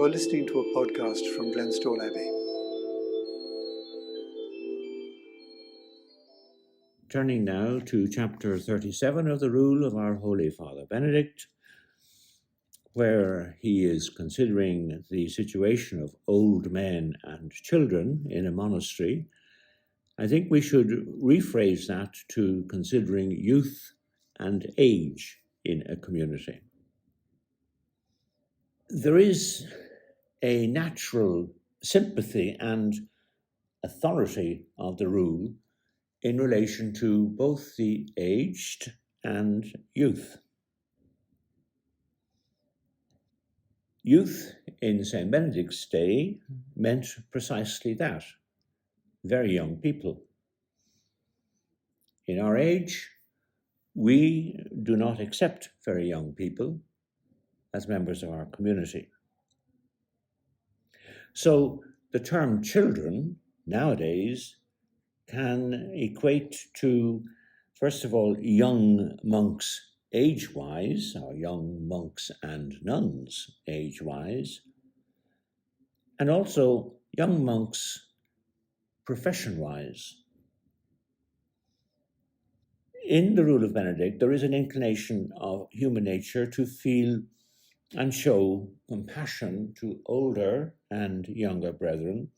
You're listening to a podcast from Glenstone Abbey. Turning now to chapter 37 of the Rule of our Holy Father Benedict, where he is considering the situation of old men and children in a monastery. I think we should rephrase that to considering youth and age in a community. There is a natural sympathy and authority of the rule in relation to both the aged and youth. Youth in St. Benedict's day meant precisely that, very young people. In our age, we do not accept very young people as members of our community. So the term children nowadays can equate to, first of all, young monks age-wise, or young monks and nuns age-wise, and also young monks profession-wise. In the Rule of Benedict, there is an inclination of human nature to feel and show compassion to older and younger brethren,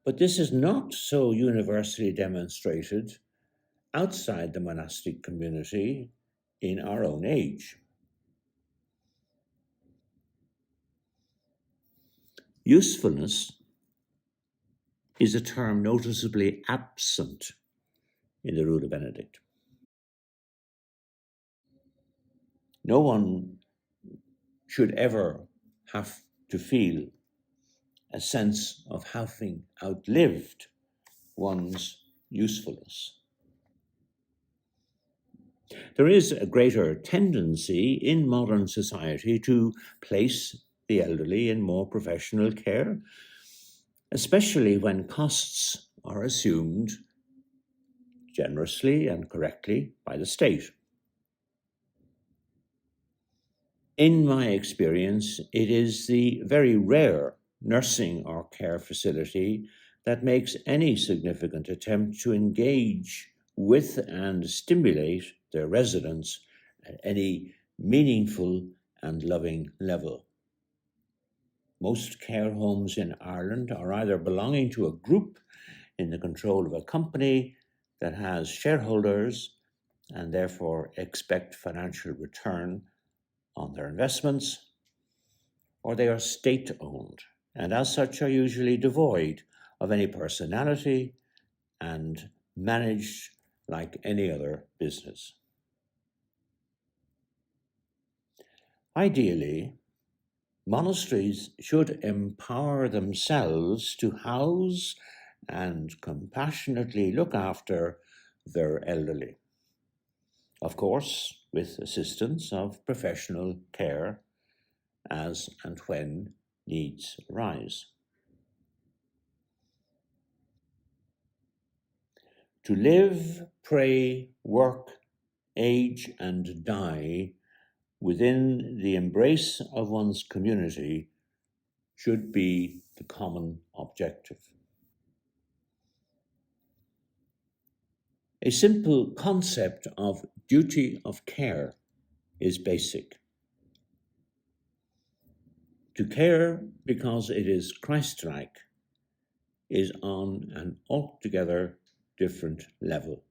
but this is not so universally demonstrated outside the monastic community in our own age. Usefulness is a term noticeably absent in the Rule of Benedict. No one should ever have to feel a sense of having outlived one's usefulness. There is a greater tendency in modern society to place the elderly in more professional care, especially when costs are assumed generously and correctly by the state. In my experience, it is the very rare nursing or care facility that makes any significant attempt to engage with and stimulate their residents at any meaningful and loving level. Most care homes in Ireland are either belonging to a group in the control of a company that has shareholders and therefore expect financial return on their investments, or they are state-owned and as such are usually devoid of any personality and managed like any other business. Ideally, monasteries should empower themselves to house and compassionately look after their elderly. Of course, with assistance of professional care as and when needs arise. To live, pray, work, age, and die within the embrace of one's community should be the common objective. A simple concept of duty of care is basic. To care because it is Christ-like is on an altogether different level.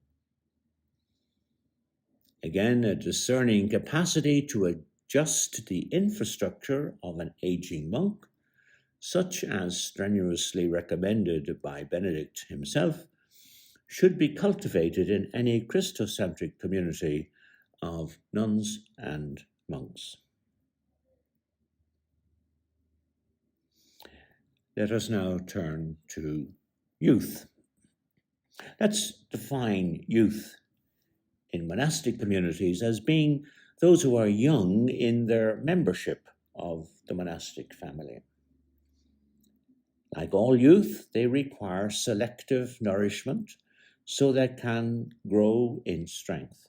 Again, a discerning capacity to adjust the infrastructure of an aging monk, such as strenuously recommended by Benedict himself, should be cultivated in any Christocentric community of nuns and monks. Let us now turn to youth. Let's define youth in monastic communities as being those who are young in their membership of the monastic family. Like all youth, they require selective nourishment so they can grow in strength.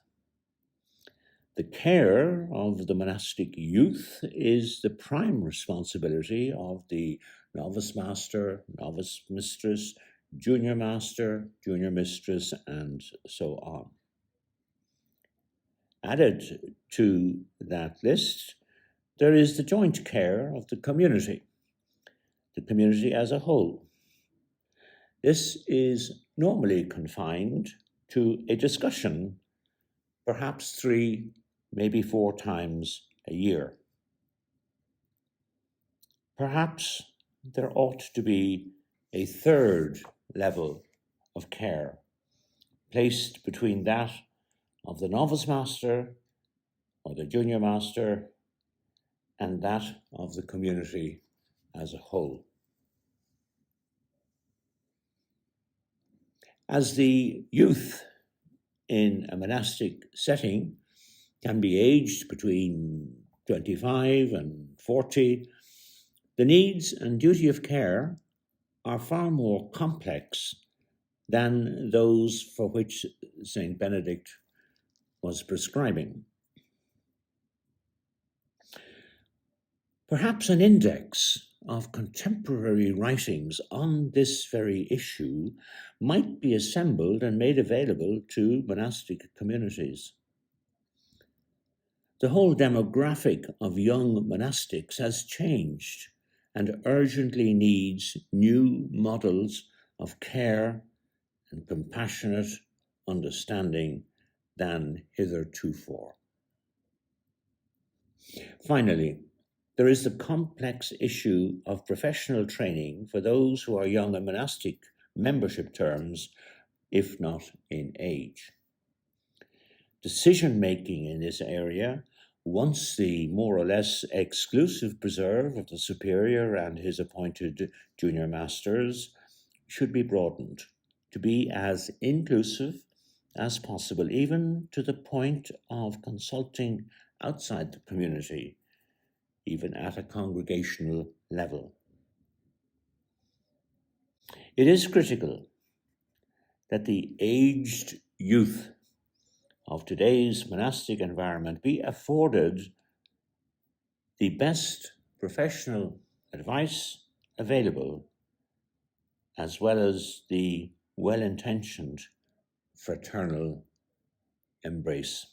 The care of the monastic youth is the prime responsibility of the novice master, novice mistress, junior master, junior mistress, and so on. Added to that list, there is the joint care of the community as a whole. This is normally confined to a discussion, perhaps 3, maybe 4 times a year. Perhaps there ought to be a third level of care placed between that of the novice master or the junior master and that of the community as a whole. As the youth in a monastic setting can be aged between 25 and 40, the needs and duty of care are far more complex than those for which St. Benedict was prescribing. Perhaps an index of contemporary writings on this very issue might be assembled and made available to monastic communities. The whole demographic of young monastics has changed and urgently needs new models of care and compassionate understanding than hitherto. Finally, there is the complex issue of professional training for those who are young in monastic membership terms, if not in age. Decision-making in this area, once the more or less exclusive preserve of the superior and his appointed junior masters, should be broadened to be as inclusive as possible, even to the point of consulting outside the community, even at a congregational level. It is critical that the aged youth of today's monastic environment be afforded the best professional advice available, as well as the well-intentioned fraternal embrace.